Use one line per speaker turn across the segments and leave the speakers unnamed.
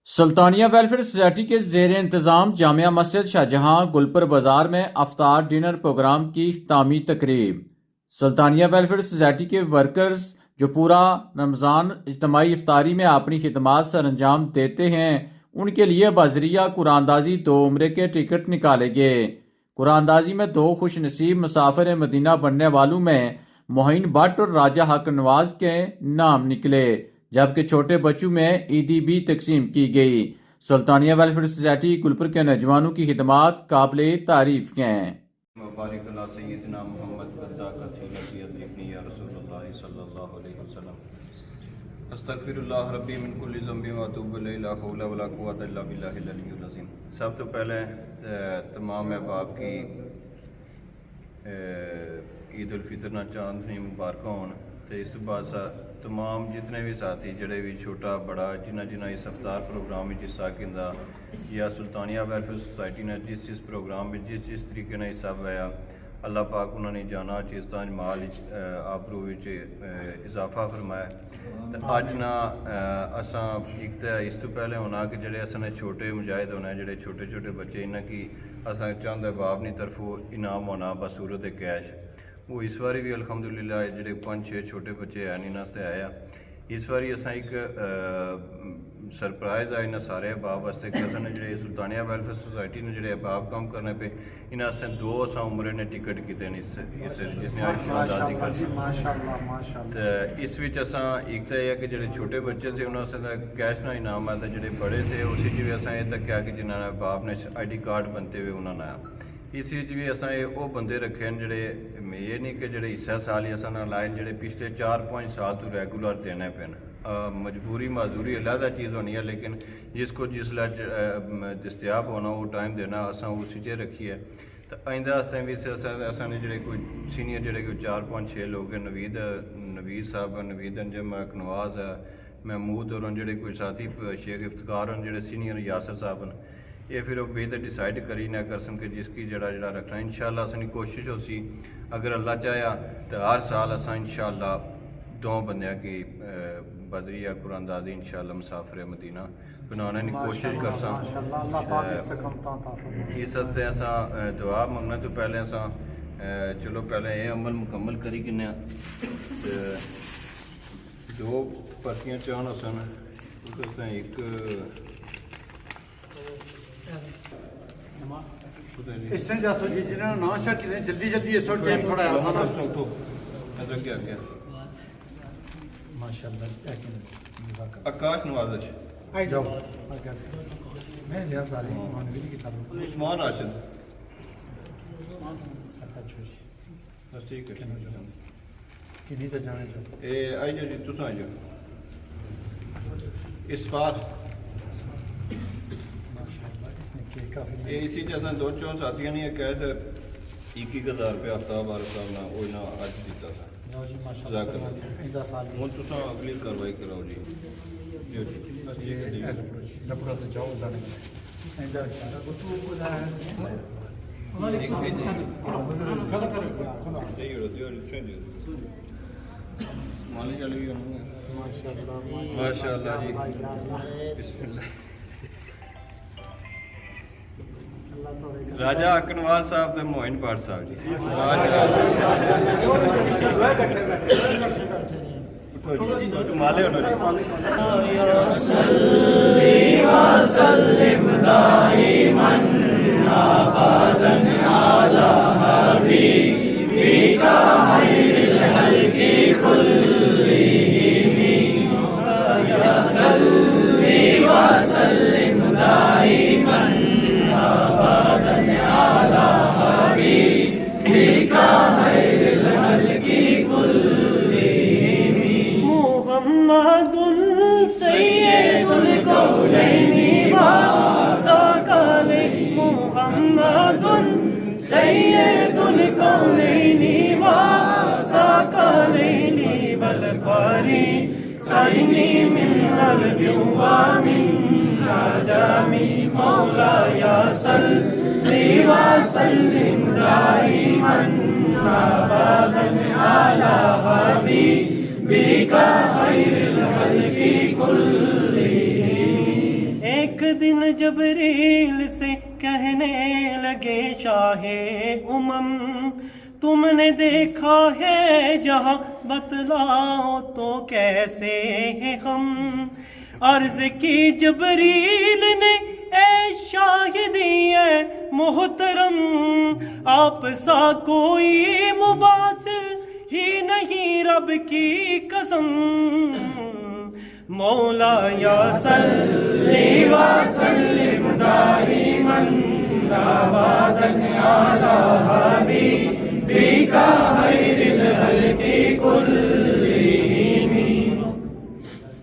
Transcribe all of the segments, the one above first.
سلطانیہ welfare society کے زیر انتظام جامعہ مسجد شاہجہاں گلپر بازار میں افطار ڈنر پروگرام کی اختتامی تقریب۔ سلطانیہ ویلفیئر سوسائٹی کے ورکرز جو پورا رمضان اجتماعی افطاری میں اپنی خدمات سر انجام دیتے ہیں، ان کے لیے بذریعہ قرآن اندازی 2 عمرے کے ٹکٹ نکالے گئے۔ قرآن اندازی میں 2 خوش نصیب مسافر مدینہ بننے والوں میں معین بٹ اور راجہ حق نواز کے نام نکلے، جبکہ چھوٹے بچوں میں عیدی بھی تقسیم کی گئی۔ سلطانیہ ویلفیئر سوسائٹی گلپر کے نوجوانوں کی خدمات قابل تعریف ہیں۔
مبارک اللہ سیدنا محمد قدہ قتیلتی ادرکنی یا رسول اللہ صلی اللہ علیہ وسلم استغفر اللہ ربی من کل ذنب و اتوب الیہ لا حول ولا قوۃ الا باللہ العلی العظیم۔ سب تو پہلے تمام احباب کی عید الفطر نہ چاندنی مبارک ہون، تے اس بعد تمام جتنے بھی ساتھی جڑے بھی چھوٹا بڑا جنہ اس افطار پروگرام میں حصہ کیندا یا سلطانیہ ویلفیئر سوسائٹی نے جس پروگرام میں جس طریقے نے حصہ پایا، اللہ پاک انہوں نے جانا چیزاں مال آبرو وچ اضافہ فرمایا۔ اج نہ اساں ایک تو اس تو پہلے ہونا کہ جڑے اساں نے چھوٹے مجاہد ہونا، جڑے چھوٹے بچے انہاں کی اساں چاہندے باپ نے طرفوں انعام ہونا بصورت کیش، وہ اس باری بھی الحمدللہ جڑے 5-6 چھوٹے بچے ہیں انہاں سے آیا۔ اس باری اساں ایک سرپرائز ہے انہاں سارے احباب واسطے کہ اساں نے جڑے سلطانیہ ویلفیئر سوسائٹی نے جڑے احباب کام کرنے پہ انہاں سے 2 اساں عمرے نے ٹکٹ کیتے ہیں اس جس نے آج شہادت کر تے اس وچ اساں ایک تو یہ کہ جڑے چھوٹے بچے سے انہاں سے کیش نہ انعام ہے، جڑے بڑے سے اسی جی اساں یہ تک کیا کہ جنہاں نے باپ نے ID کارڈ بنتے ہوئے انہاں نے اس وچ بھی اساں وہ بندے رکھے ہیں جڑے یہ نہیں کہ جڑے حصہ سال ہی اساں لائے جڑے پچھلے 4-5 سال تو ریگولر دینے پے، مجبوری معذوری علیحدہ چیز ہونی ہے، لیکن جس کو جس دستیاب ہونا وہ ٹائم دینا اساں اسی چیز رکھی ہے۔ تو آئندہ اساں بھی اساں نے جڑے کوئی سینئر جڑے کوئی 4-5-6 لوگ ہیں، نوید صاحب، نوید انجم، نواز ہے، محمود اور جڑے کوئی ساتھی شیخ افتخار ہیں جڑے سینئر یاسر صاحب ہیں، یہ پھر وہ بہتر ڈیسائیڈ کری نہ کر سن کہ جس کی جڑا رکھنا انشاءاللہ اسانی کوشش ہو سی، اگر اللہ چاہیا تو ہر سال اساں انشاءاللہ 2 بندیاں کی بذریعہ قرآن اندازی انشاءاللہ مسافر مدینہ بنانے کی کوشش کرساں۔ اس واسطے اساں دعا منگنے تو پہلے اساں چلو پہلے یہ عمل مکمل کری کنے 2 پرچیاں چاہنا سن، ایک
اس نے جاسو جی جنہوں نے نام شاہ کیے جلدی اس وقت ٹائم تھوڑا ہے
ادھر کیا گیا
ماشاءاللہ
آکاش نواز
جاؤ میں لیا سارے مانوی کی کتاب
عثمان راشد بس ٹھیک ہے
کنی تو جانے چاہو
اے آئی جا جی تساں آئی جا اسفار یہ اسی جیسا 2-4 ساتھیاں نے کہہ تو 21,000 روپیہ ہفتہ بار صاحب نے وہ نہ اج دیتا تھا۔ ہوں تساں اگلی کاروائی کراؤ جی۔ ماشاء اللہ جی، بسم اللہ۔ راجہ حق نواز صاحب تے معین بٹ صاحب جی مالے ہونا
سید الکونین والثقلین محمد سید الکونین والثقلین والفریقین من غرب ومن عجم مولاي صل وسلم دائما ابدا على حبيبك خير الخلق كلهم۔ ایک دن جبریل سے کہنے لگے شاہ تم نے دیکھا ہے جہاں بتلاؤ تو کیسے ہے ہم عرض کی جبریل نے اے شاہدی اے محترم آپ سا کوئی مباصر ہی نہیں رب کی قسم مولا یا صلی وسلم دائما ابدا علی حبیبک خیر الخلق کلہم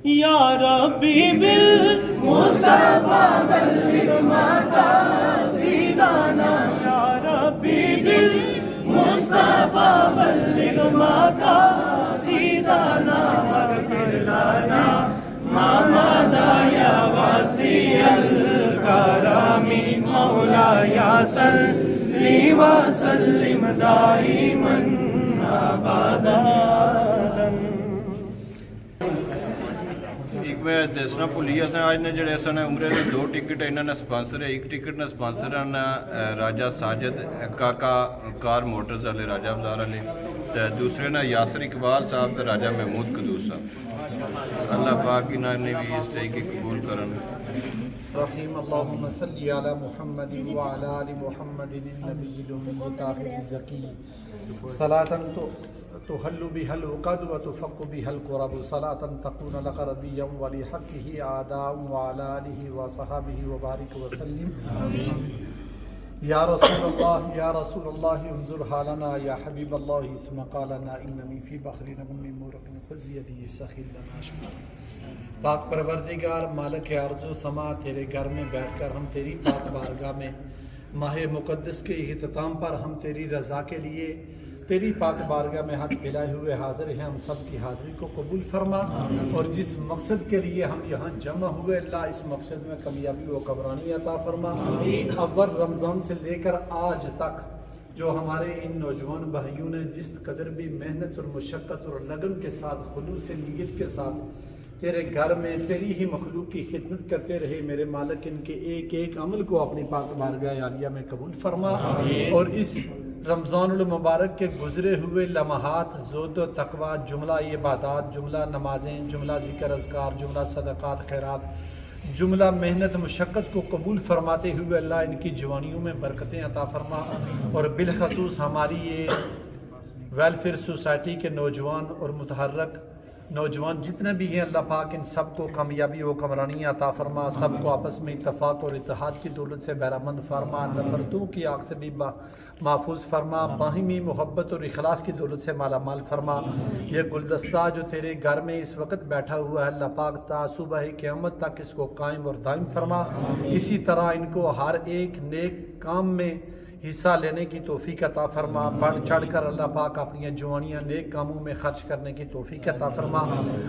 یا ربی بالمصطفیٰ بلغ مقاصدنا یا ربی بالمصطفیٰ بلغ مقاصدنا واغفر لنا ما مضى یا واسع الکرم مولاي صلی وسلم دائما ابدا
میں دسنا بھولی اصل اج نے جڑے سن عمرے کے 2 ٹکٹ انہوں نے سپانسر ہے 1 ٹکٹ نے سپانسر ہیں راجا ساجد کاکا کار موٹرز والے راجا بازار والے دوسرے نا یاسر اقبال صاحب تے راجا محمود قدوس صاحب اللہ پاک انہوں نے بھی اس طریقے قبول کرن
رحیم اللہم صلی علی محمد وعلی آل محمد النبی الأمی طاہر الزکی صلاة تحل بها العقد وتفك بها الكرب صلاة تكون لك رضيا ولحقه أعداء وعلى آله وصحبه وبارك وسلم یا رسول اللہ انظر حالنا یا حبیب اللہ اسم قالنا اننی فی بحر نغم مورق خذ یدی سخل لنا شکر پاک پروردگار مالک ارض و سما تیرے گھر میں بیٹھ کر ہم تیری پاک بارگاہ میں ماہ مقدس کے اختتام پر ہم تیری رضا کے لیے تیری پاک بارگاہ میں ہاتھ پھیلائے ہوئے حاضر ہیں ہم سب کی حاضری کو قبول فرما اور جس مقصد کے لیے ہم یہاں جمع ہوئے اللہ اس مقصد میں کامیابی و کبرانی عطا فرما اول رمضان سے لے کر آج تک جو ہمارے ان نوجوان بھائیوں نے جس قدر بھی محنت اور مشقت اور لگن کے ساتھ خلوص نیت کے ساتھ تیرے گھر میں تیری ہی مخلوق کی خدمت کرتے رہے میرے مالک ان کے ایک ایک عمل کو اپنی پاک بارگاہ عالیہ میں قبول فرما اور اس رمضان المبارک کے گزرے ہوئے لمحات زہد و تقوی جملہ عبادات جملہ نمازیں جملہ ذکر اذکار جملہ صدقات خیرات جملہ محنت مشقت کو قبول فرماتے ہوئے اللہ ان کی جوانیوں میں برکتیں عطا فرما اور بالخصوص ہماری یہ ویلفیئر سوسائٹی کے نوجوان اور متحرک نوجوان جتنے بھی ہیں اللہ پاک ان سب کو کامیابی و کمرانی عطا فرما سب کو آپس میں اتفاق اور اتحاد کی دولت سے بہرمند فرما نفرتوں کی آگ سے بھی محفوظ فرما باہمی محبت اور اخلاص کی دولت سے مالا مال فرما یہ گلدستہ جو تیرے گھر میں اس وقت بیٹھا ہوا ہے اللہ پاک تا صبح قیامت تک اس کو قائم اور دائم فرما اسی طرح ان کو ہر ایک نیک کام میں حصہ لینے کی توفیق عطا فرما بڑھ چڑھ کر اللہ پاک اپنی جوانیاں نیک کاموں میں خرچ کرنے کی توفیق عطا فرما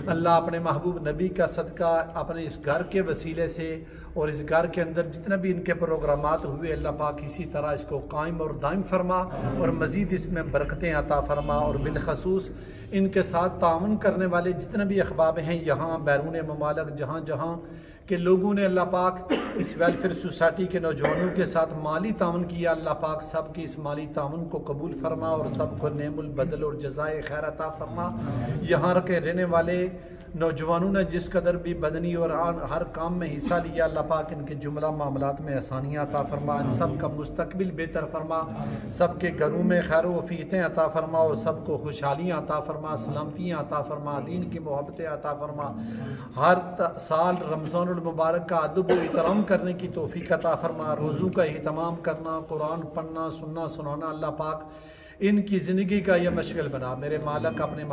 اللہ اپنے محبوب نبی کا صدقہ اپنے اس گھر کے وسیلے سے اور اس گھر کے اندر جتنے بھی ان کے پروگرامات ہوئے اللہ پاک اسی طرح اس کو قائم اور دائم فرما اور مزید اس میں برکتیں عطا فرما اور بالخصوص ان کے ساتھ تعاون کرنے والے جتنے بھی احباب ہیں یہاں بیرون ممالک جہاں جہاں کہ لوگوں نے اللہ پاک اس ویلفیئر سوسائٹی کے نوجوانوں کے ساتھ مالی تعاون کیا اللہ پاک سب کی اس مالی تعاون کو قبول فرما اور سب کو نعم البدل اور جزائے خیر عطا فرما یہاں کے رہنے والے نوجوانوں نے جس قدر بھی بدنی اور ہر کام میں حصہ لیا اللہ پاک ان کے جملہ معاملات میں آسانیاں عطا فرما ان سب کا مستقبل بہتر فرما سب کے گھروں میں خیر و عافیتیں عطا فرما اور سب کو خوشحالیاں عطا فرما سلامتیاں عطا فرما دین کی محبتیں عطا فرما ہر سال رمضان المبارک کا ادب و احترام کرنے کی توفیق عطا فرما روزوں کا اہتمام کرنا قرآن پڑھنا سننا سنانا اللہ پاک ان کی زندگی کا یہ مشغل بنا میرے مالک اپنے